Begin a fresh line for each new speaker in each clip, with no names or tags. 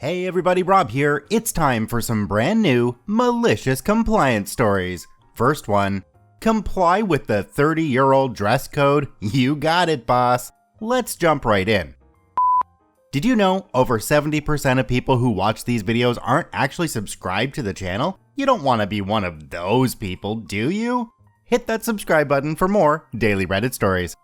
Hey everybody, Rob here. It's time for some brand new malicious compliance stories. First one, comply with the 30-year-old dress code. You got it, boss. Let's jump right in. Did you know over 70% of people who watch these videos aren't actually subscribed to the channel? You don't want to be one of those people, do you? Hit that subscribe button for more daily Reddit stories.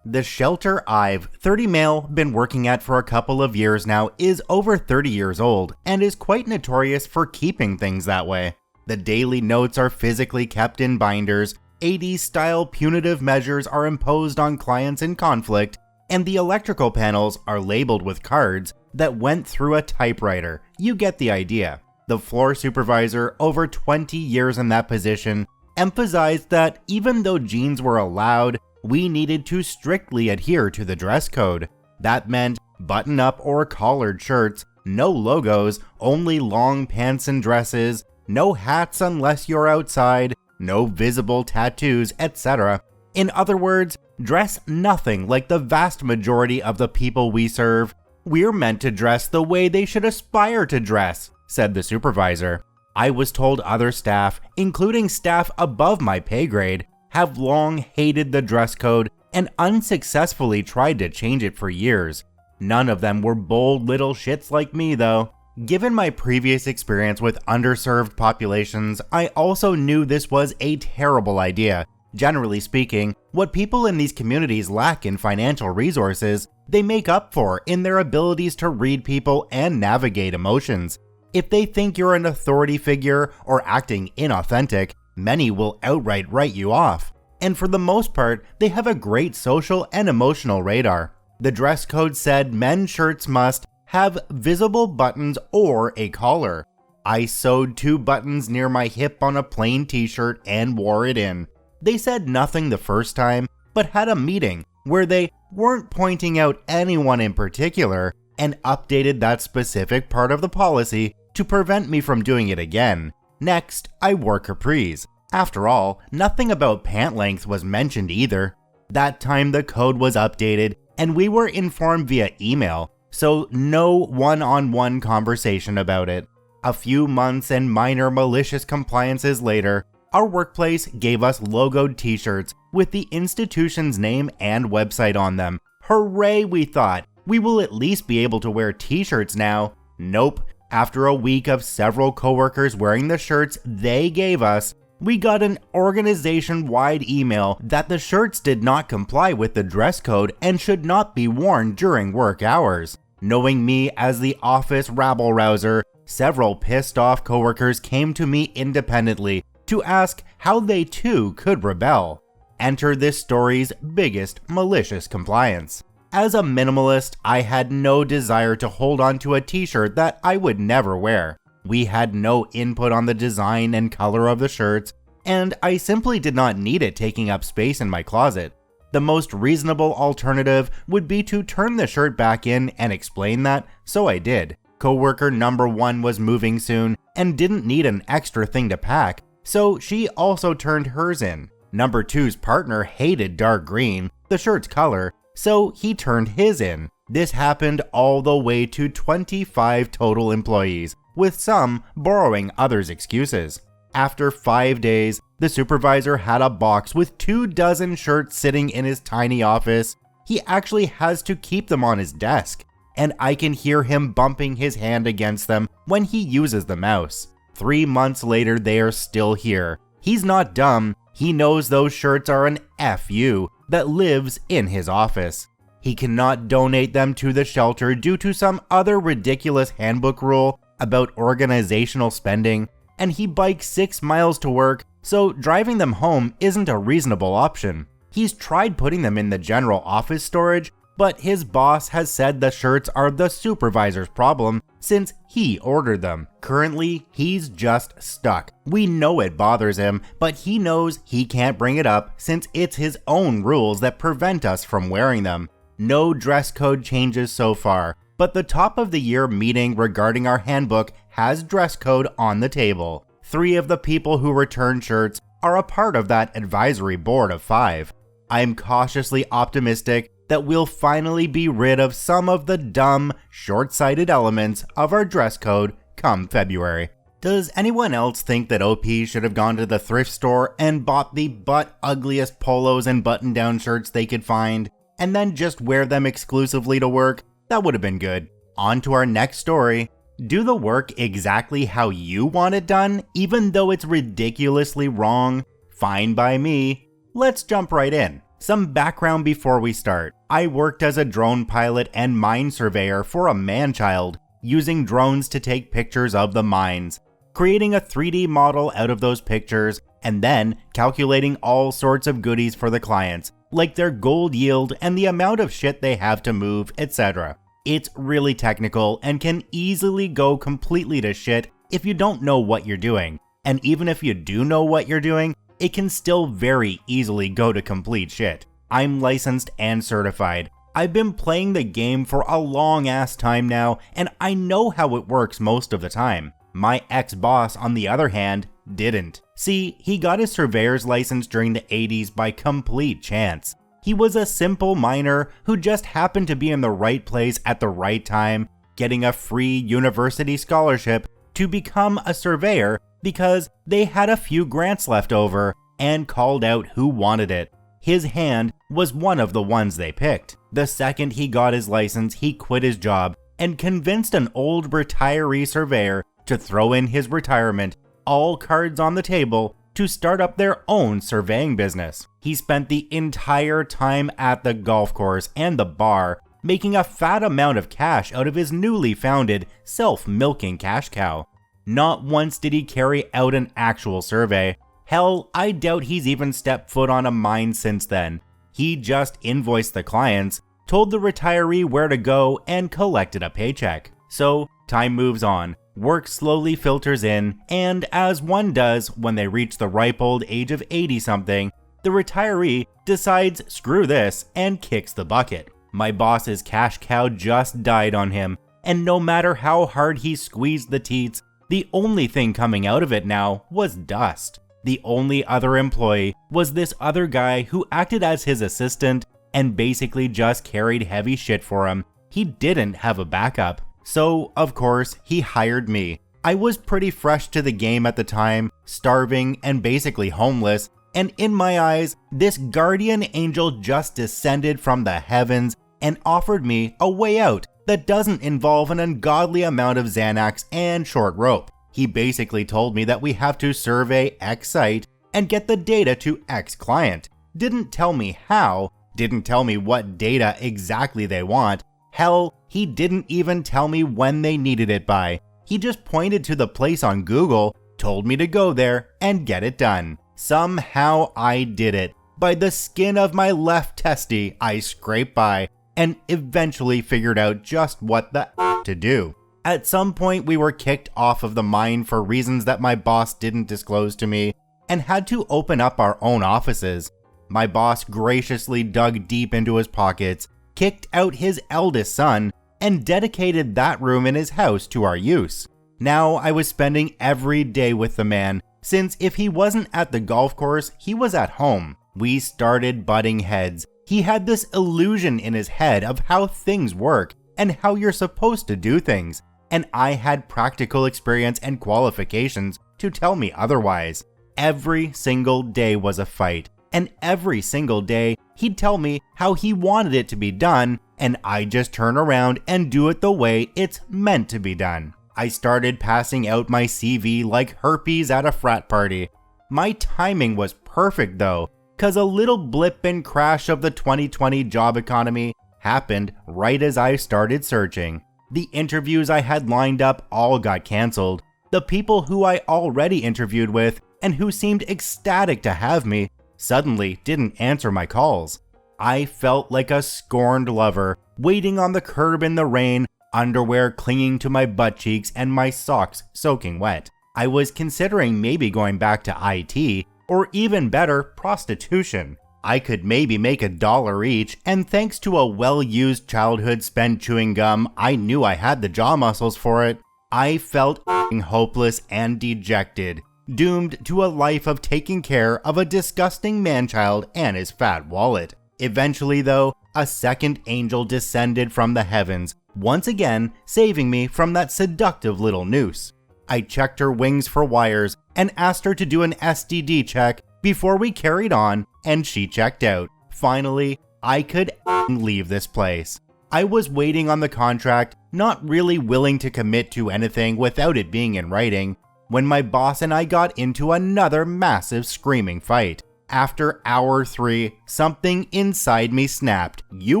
The shelter I've 30 male been working at for a couple of years now is over 30 years old and is quite notorious for keeping things that way. The daily notes are physically kept in binders, 80s style punitive measures are imposed on clients in conflict, and the electrical panels are labeled with cards that went through a typewriter. You get the idea. The floor supervisor, over 20 years in that position, emphasized that even though jeans were allowed, we needed to strictly adhere to the dress code. That meant button-up or collared shirts, no logos, only long pants and dresses, no hats unless you're outside, no visible tattoos, etc. In other words, dress nothing like the vast majority of the people we serve. We're meant to dress the way they should aspire to dress, said the supervisor. I was told other staff, including staff above my pay grade, have long hated the dress code and unsuccessfully tried to change it for years. None of them were bold little shits like me though. Given my previous experience with underserved populations, I also knew this was a terrible idea. Generally speaking, what people in these communities lack in financial resources, they make up for in their abilities to read people and navigate emotions. If they think you're an authority figure or acting inauthentic, many will outright write you off. And for the most part, they have a great social and emotional radar. The dress code said men's shirts must have visible buttons or a collar. I sewed 2 buttons near my hip on a plain t-shirt and wore it in. They said nothing the first time, but had a meeting where they weren't pointing out anyone in particular and updated that specific part of the policy to prevent me from doing it again. Next, I wore capris. After all, nothing about pant length was mentioned either. That time the code was updated and we were informed via email, so no one-on-one conversation about it. A few months and minor malicious compliances later, our workplace gave us logoed t-shirts with the institution's name and website on them. Hooray, we thought. We will at least be able to wear t-shirts now. Nope. After a week of several coworkers wearing the shirts they gave us, we got an organization-wide email that the shirts did not comply with the dress code and should not be worn during work hours. Knowing me as the office rabble-rouser, several pissed-off coworkers came to me independently to ask how they too could rebel. Enter this story's biggest malicious compliance. As a minimalist, I had no desire to hold on to a t-shirt that I would never wear. We had no input on the design and color of the shirts, and I simply did not need it taking up space in my closet. The most reasonable alternative would be to turn the shirt back in and explain that, so I did. Coworker number 1 was moving soon and didn't need an extra thing to pack, so she also turned hers in. Number 2's partner hated dark green, the shirt's color, so he turned his in. This happened all the way to 25 total employees, with some borrowing others' excuses. After 5 days, the supervisor had a box with 24 shirts sitting in his tiny office. He actually has to keep them on his desk, and I can hear him bumping his hand against them when he uses the mouse. 3 months later, they are still here. He's not dumb. He knows those shirts are an FU that lives in his office. He cannot donate them to the shelter due to some other ridiculous handbook rule about organizational spending, and he bikes 6 miles to work, so driving them home isn't a reasonable option. He's tried putting them in the general office storage, but his boss has said the shirts are the supervisor's problem since he ordered them. Currently, he's just stuck. We know it bothers him, but he knows he can't bring it up since it's his own rules that prevent us from wearing them. No dress code changes so far, but the top of the year meeting regarding our handbook has dress code on the table. 3 of the people who return shirts are a part of that advisory board of 5. I'm cautiously optimistic that we'll finally be rid of some of the dumb, short-sighted elements of our dress code come February. Does anyone else think that OP should have gone to the thrift store and bought the butt-ugliest polos and button-down shirts they could find, and then just wear them exclusively to work? That would have been good. On to our next story. Do the work exactly how you want it done, even though it's ridiculously wrong? Fine by me. Let's jump right in. Some background before we start. I worked as a drone pilot and mine surveyor for a man-child, using drones to take pictures of the mines, creating a 3D model out of those pictures, and then calculating all sorts of goodies for the clients, like their gold yield and the amount of shit they have to move, etc. It's really technical and can easily go completely to shit if you don't know what you're doing. And even if you do know what you're doing, it can still very easily go to complete shit. I'm licensed and certified. I've been playing the game for a long ass time now, and I know how it works most of the time. My ex-boss, on the other hand, didn't. See, he got his surveyor's license during the 80s by complete chance. He was a simple miner who just happened to be in the right place at the right time, getting a free university scholarship to become a surveyor because they had a few grants left over and called out who wanted it. His hand was one of the ones they picked. The second he got his license, he quit his job and convinced an old retiree surveyor to throw in his retirement, all cards on the table, to start up their own surveying business. He spent the entire time at the golf course and the bar, making a fat amount of cash out of his newly founded self-milking cash cow. Not once did he carry out an actual survey. Hell, I doubt he's even stepped foot on a mine since then. He just invoiced the clients, told the retiree where to go, and collected a paycheck. So, time moves on. Work slowly filters in, and as one does when they reach the ripe old age of 80-something, the retiree decides screw this and kicks the bucket. My boss's cash cow just died on him, and no matter how hard he squeezed the teats, the only thing coming out of it now was dust. The only other employee was this other guy who acted as his assistant and basically just carried heavy shit for him. He didn't have a backup. So, of course, he hired me. I was pretty fresh to the game at the time, starving and basically homeless, and in my eyes, this guardian angel just descended from the heavens and offered me a way out that doesn't involve an ungodly amount of Xanax and short rope. He basically told me that we have to survey X site and get the data to X client. Didn't tell me how, didn't tell me what data exactly they want. Hell, he didn't even tell me when they needed it by. He just pointed to the place on Google, told me to go there and get it done. Somehow I did it. By the skin of my left testy, I scraped by and eventually figured out just what the to do. At some point, we were kicked off of the mine for reasons that my boss didn't disclose to me and had to open up our own offices. My boss graciously dug deep into his pockets, kicked out his eldest son, and dedicated that room in his house to our use. Now I was spending every day with the man, since if he wasn't at the golf course, he was at home. We started butting heads. He had this illusion in his head of how things work and how you're supposed to do things, and I had practical experience and qualifications to tell me otherwise. Every single day was a fight, and every single day he'd tell me how he wanted it to be done, and I'd just turn around and do it the way it's meant to be done. I started passing out my CV like herpes at a frat party. My timing was perfect though, cause a little blip and crash of the 2020 job economy happened right as I started searching. The interviews I had lined up all got canceled. The people who I already interviewed with and who seemed ecstatic to have me suddenly didn't answer my calls. I felt like a scorned lover, waiting on the curb in the rain, underwear clinging to my butt cheeks and my socks soaking wet. I was considering maybe going back to IT, or even better, prostitution. I could maybe make $1 each, and thanks to a well-used childhood spent chewing gum, I knew I had the jaw muscles for it. I felt hopeless and dejected, doomed to a life of taking care of a disgusting man-child and his fat wallet. Eventually though, a second angel descended from the heavens, once again saving me from that seductive little noose. I checked her wings for wires and asked her to do an STD check before we carried on, and she checked out. Finally, I could leave this place. I was waiting on the contract, not really willing to commit to anything without it being in writing, when my boss and I got into another massive screaming fight. After hour 3, something inside me snapped. You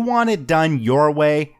want it done your way?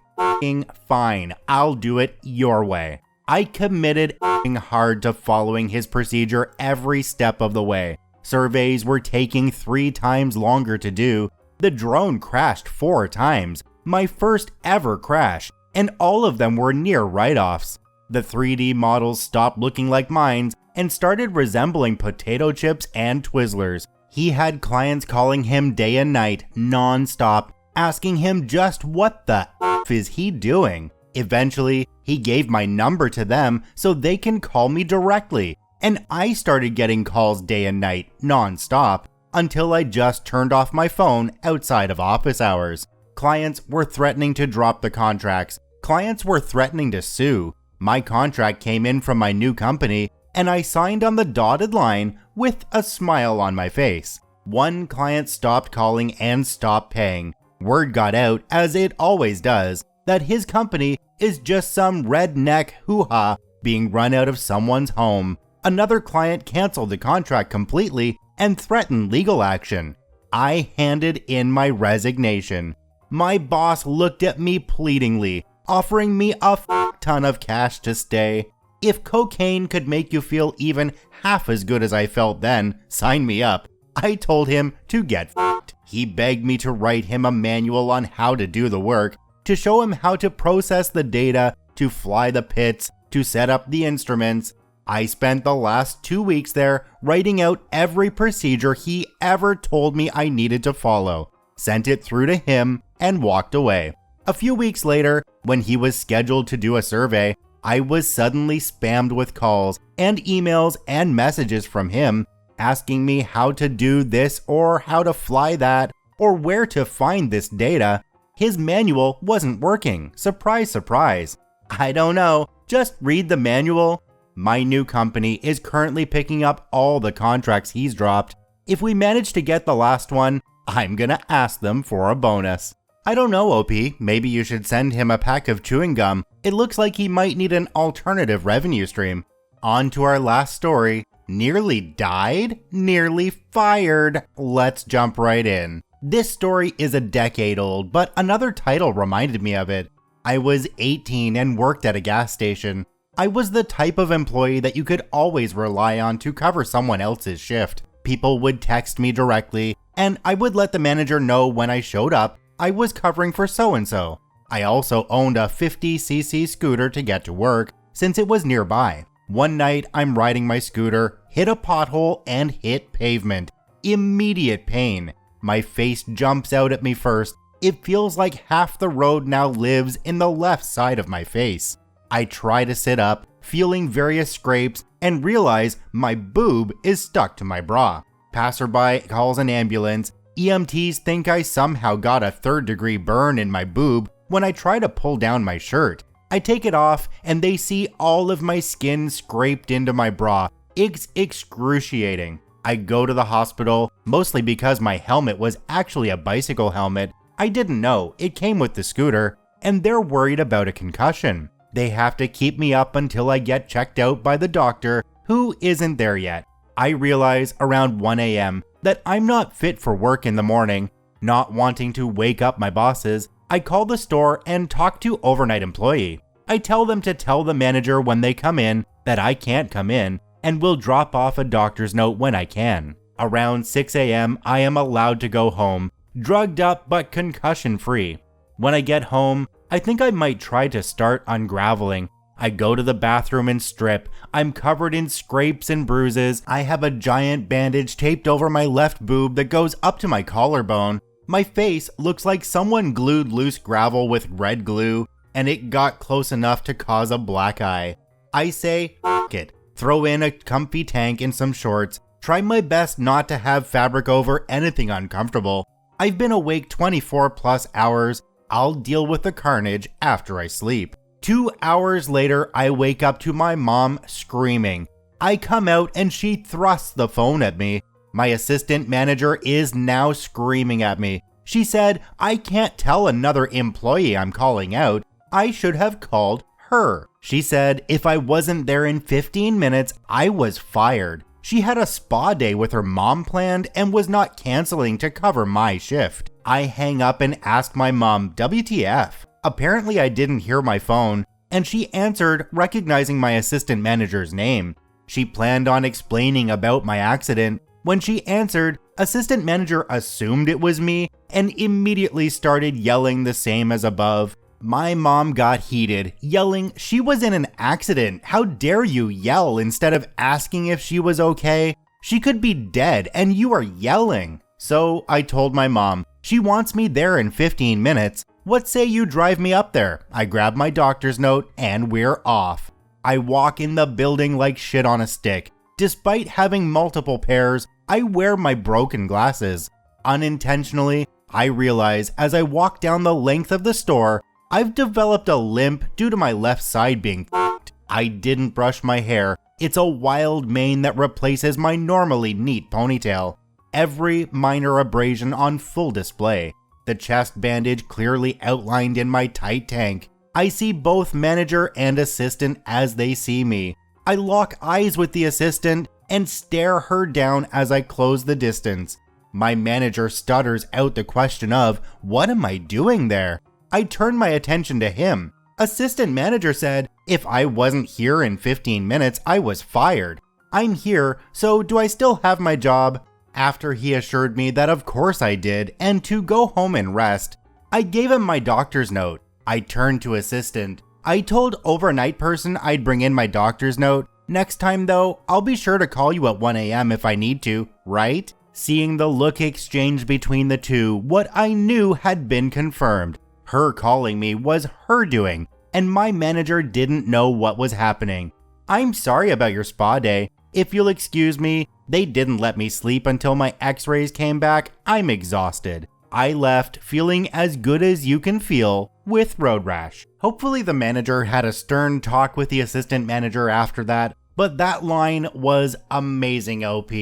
Fine, I'll do it your way. I committed hard to following his procedure every step of the way. Surveys were taking 3 times longer to do. The drone crashed 4 times, my first ever crash, and all of them were near write-offs. The 3D models stopped looking like mines and started resembling potato chips and Twizzlers. He had clients calling him day and night, non-stop, asking him just what the F is he doing. Eventually, he gave my number to them so they can call me directly, and I started getting calls day and night, non-stop, until I just turned off my phone outside of office hours. Clients were threatening to drop the contracts. Clients were threatening to sue. My contract came in from my new company, and I signed on the dotted line with a smile on my face. One client stopped calling and stopped paying. Word got out, as it always does, that his company is just some redneck hoo-ha being run out of someone's home. Another client canceled the contract completely and threatened legal action. I handed in my resignation. My boss looked at me pleadingly, offering me a ton of cash to stay. If cocaine could make you feel even half as good as I felt then, sign me up. I told him to get f***ed. He begged me to write him a manual on how to do the work, to show him how to process the data, to fly the pits, to set up the instruments. I spent the last 2 weeks there writing out every procedure he ever told me I needed to follow, sent it through to him, and walked away. A few weeks later, when he was scheduled to do a survey, I was suddenly spammed with calls and emails and messages from him asking me how to do this or how to fly that or where to find this data. His manual wasn't working. Surprise, surprise. I don't know. Just read the manual. My new company is currently picking up all the contracts he's dropped. If we manage to get the last one, I'm gonna ask them for a bonus. I don't know, OP. Maybe you should send him a pack of chewing gum. It looks like he might need an alternative revenue stream. On to our last story. Nearly died? Nearly fired. Let's jump right in. This story is a decade old, but another title reminded me of it. I was 18 and worked at a gas station. I was the type of employee that you could always rely on to cover someone else's shift. People would text me directly, and I would let the manager know when I showed up I was covering for so-and-so. I also owned a 50cc scooter to get to work, since it was nearby. One night, I'm riding my scooter, hit a pothole, and hit pavement. Immediate pain. My face jumps out at me first. It feels like half the road now lives in the left side of my face. I try to sit up, feeling various scrapes, and realize my boob is stuck to my bra. Passerby calls an ambulance. EMTs think I somehow got a third-degree burn in my boob when I try to pull down my shirt. I take it off, and they see all of my skin scraped into my bra. It's excruciating. I go to the hospital, mostly because my helmet was actually a bicycle helmet. I didn't know, it came with the scooter, and they're worried about a concussion. They have to keep me up until I get checked out by the doctor, who isn't there yet. I realize around 1 a.m. that I'm not fit for work in the morning. Not wanting to wake up my bosses, I call the store and talk to overnight employee. I tell them to tell the manager when they come in that I can't come in and will drop off a doctor's note when I can. Around 6 a.m. I am allowed to go home, drugged up but concussion free. When I get home, I think I might try to start ungraveling. I go to the bathroom and strip. I'm covered in scrapes and bruises. I have a giant bandage taped over my left boob that goes up to my collarbone. My face looks like someone glued loose gravel with red glue, and it got close enough to cause a black eye. I say, F it. Throw in a comfy tank and some shorts. Try my best not to have fabric over anything uncomfortable. I've been awake 24 plus hours. I'll deal with the carnage after I sleep. 2 hours later, I wake up to my mom screaming. I come out and she thrusts the phone at me. My assistant manager is now screaming at me. She said, I can't tell another employee I'm calling out. I should have called her. She said if I wasn't there in 15 minutes, I was fired. She had a spa day with her mom planned and was not canceling to cover my shift. I hang up and ask my mom, WTF? Apparently I didn't hear my phone, and she answered, recognizing my assistant manager's name. She planned on explaining about my accident. When she answered, assistant manager assumed it was me and immediately started yelling the same as above. My mom got heated, yelling she was in an accident. How dare you yell instead of asking if she was okay? She could be dead and you are yelling. So I told my mom, she wants me there in 15 minutes. What say you drive me up there? I grab my doctor's note and we're off. I walk in the building like shit on a stick. Despite having multiple pairs, I wear my broken glasses. Unintentionally, I realize as I walk down the length of the store, I've developed a limp due to my left side being f***ed. I didn't brush my hair. It's a wild mane that replaces my normally neat ponytail. Every minor abrasion on full display. The chest bandage clearly outlined in my tight tank. I see both manager and assistant as they see me. I lock eyes with the assistant and stare her down as I close the distance. My manager stutters out the question of, what am I doing there? I turn my attention to him. Assistant manager said, if I wasn't here in 15 minutes, I was fired. I'm here, so do I still have my job? After he assured me that of course I did and to go home and rest, I gave him my doctor's note. I turned to assistant. I told overnight person I'd bring in my doctor's note. Next time though, I'll be sure to call you at 1 a.m. if I need to, right? Seeing the look exchange between the two, what I knew had been confirmed. Her calling me was her doing, and my manager didn't know what was happening. I'm sorry about your spa day. If you'll excuse me, they didn't let me sleep until my x-rays came back. I'm exhausted. I left feeling as good as you can feel with road rash. Hopefully the manager had a stern talk with the assistant manager after that, but that line was amazing, OP.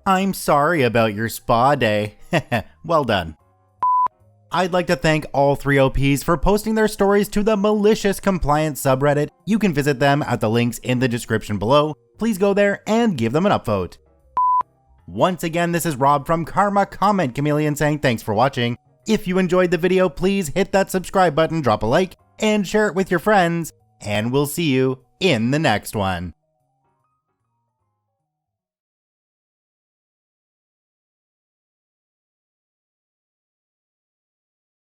I'm sorry about your spa day. Well done. I'd like to thank all 3 OPs for posting their stories to the Malicious Compliance subreddit. You can visit them at the links in the description below. Please go there and give them an upvote. Once again, this is Rob from Karma Comment Chameleon saying thanks for watching. If you enjoyed the video, please hit that subscribe button, drop a like, and share it with your friends, and we'll see you in the next one.